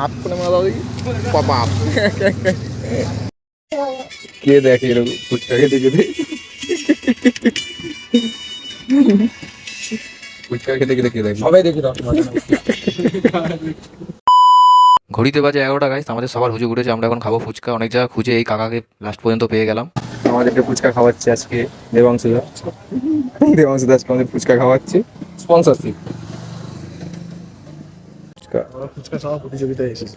হাত করে মারা দাও দেখি। বাবা কে দেখে এরকম ফুচকা খেতে খেতে, ফুচকা খেতে খেতে কে দেখে? সবাই দেখি দাও। ঘড়িতে বাজে 11টা গাইস, আমাদের সবার হুজুগ উঠেছে, আমরা এখন খাবো ফুচকা। অনেক জায়গা খুঁজে এই কাকাকে লাস্ট পর্যন্ত পেয়ে গেলাম। আমাদেরকে ফুচকা খাওয়াচ্ছে আজকে দেবাংশু দা। দেবাংশু দাস আমাদের ফুচকা খাওয়াচ্ছে, স্পন্সরশিপ। আমরা ফুচকা খাওয়া প্রতিযোগিতায় এসেছি।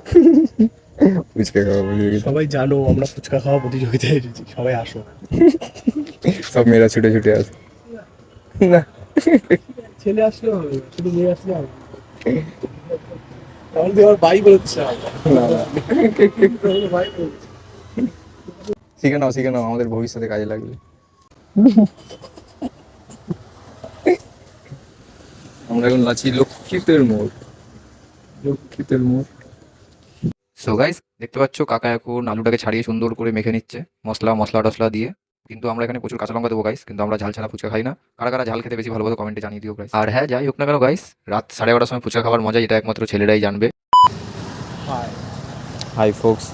ফুচকা খাওয়া বলি, সবাই জানো আমরা ফুচকা খাওয়া প্রতিযোগিতায় এসেছি, সবাই আসো। সব মেয়েরা ছুটে ছুটে আসে না। ছেলে আসলে হবে, শুধু মেয়ে আসলে হবে। তাহলে তুই আমার ভাই বলছে। না, না। শিখে নাও, শিখে নাও, আমাদের ভবিষ্যতে কাজে লাগবে। আমরা এখন আছি লক্ষ্মীতের মোড়, লক্ষ্মীতের মোড়। সো গাইস, দেখতে পাচ্ছ কাকা এখন আলুটাকে ছাড়িয়ে সুন্দর করে মেখে নিচ্ছে মশলা টসলা দিয়ে। কিন্তু আমরা এখানে প্রচুর কাঁচা লঙ্কা দেবো গাইস, কিন্তু আমরা ঝাল ছাড়া ফুচকা খাই না। কারা কারা ঝাল খেতে বেশি ভালোবাসো কমেন্টে জানিয়ে দিও গাইস। আর হ্যাঁ, যাই হোক না কেন গাইস, রাত 11:30টার সময় ফুচকা খাবার মজা এটা একমাত্র ছেলেরাই জানবে। High folks.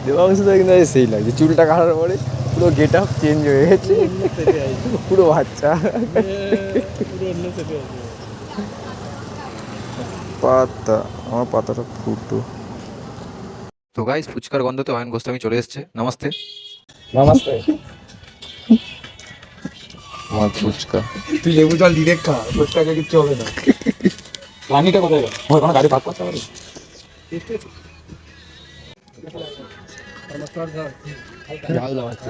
দেবাংশুদা কিন্তু সেই লাগছে, চুলটা কাটার পরে পুরো গেট আপ চেঞ্জ হয়ে গেছে, পুরো বাচ্চা। পাতা, আমার পাতাটা ফুটো। তো গাইস, ফুচকার গন্ধতে অয়ন গোস্বামী চলে এসেছে। নমস্তে। নমস্তে। আমার ফুচকা, তুই লেবু জল ডিরেক্ট খা, ফুচকাকে কিচ্ছু হবে না। রানিটা কোথায় গেল? ওই কোনো গাড়ি পার্ক করতে পারি? ঝাল দেওয়া হচ্ছে।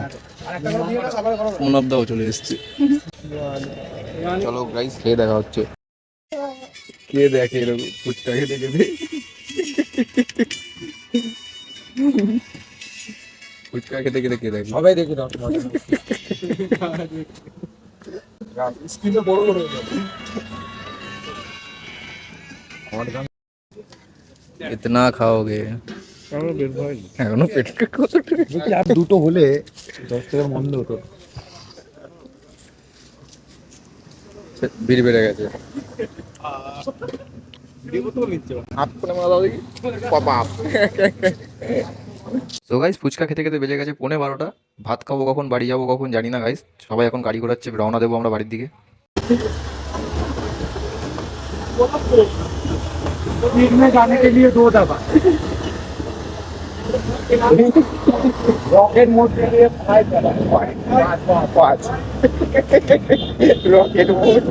মনবদাও চলে এসছে। চলো গাইস, খেয়ে দেখা হচ্ছে। কে দেখে এরকম ফুচকা খেতে খেতে? ফুচকা খেতে খেতে কে দেখে? সবাই দেখি দাও। স্ক্রিনে বড় করে দাও। इतना खाओगे? আমার বের হয়নি। এখনো পেটে কত দেখি আর দুটো হলে 10 টাকার মন্দ হতো। বিড়ি বেড়ে গেছে। হাত করে মারা দাও দেখি। বাবা। সো গাইস, ফুচকা খেতে খেতে বেজে গেছে 11:15। ভাত খাবো কখন, বাড়ি যাবো কখন জানি না গাইস। সবাই এখন গাড়ি ঘোরাচ্ছে, রওনা দেবো আমরা বাড়ির দিকে। दिन में जाने के लिए 2 दफा, रॉकेट मोड के लिए 5 दफा, 5 রকেট মোড।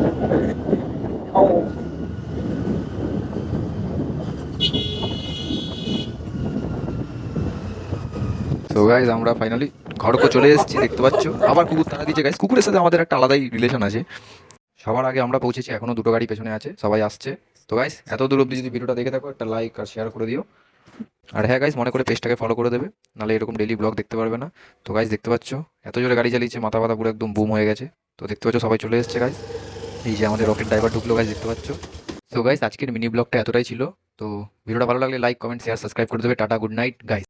তো গাইস, আমরা ফাইনালি ঘরকো চলে এসেছি, দেখতে পাচ্ছ। আবার কুকুর তাড়া দিচ্ছে গাইস, কুকুরের সাথে আমাদের একটা আলাদাই রিলেশন আছে। সবার আগে আমরা পৌঁছেছি, এখনো দুটো গাড়ি পেছনে আছে, সবাই আসছে। তো গাইস, এত দূর অবধি যদি ভিডিওটা দেখে থাকো, একটা লাইক আর শেয়ার করে দিও। আর হ্যাঁ গাইস, মনে করে পেজটাকে ফলো করে দেবে, নাহলে এরকম ডেইলি ব্লগ দেখতে পারবে না। তো গাইস, দেখতে পাচ্ছ এত জোরে গাড়ি চালিয়েছে, মাথা ব্যথা পুরো একদম বুম হয়ে গেছে। তো দেখতে পাচ্ছ সবাই চলে এসেছে গাইস। এই যে আমাদের রকেট ড্রাইভার ঢুকলো গাইস, দেখতে পাচ্ছ। তো গাইস, আজকের মিনি ব্লগটা এতটাই ছিল। তো ভিডিওটা ভালো লাগলে লাইক, কমেন্ট, শেয়ার, সাবস্ক্রাইব করে দেবে। Tata, good night guys.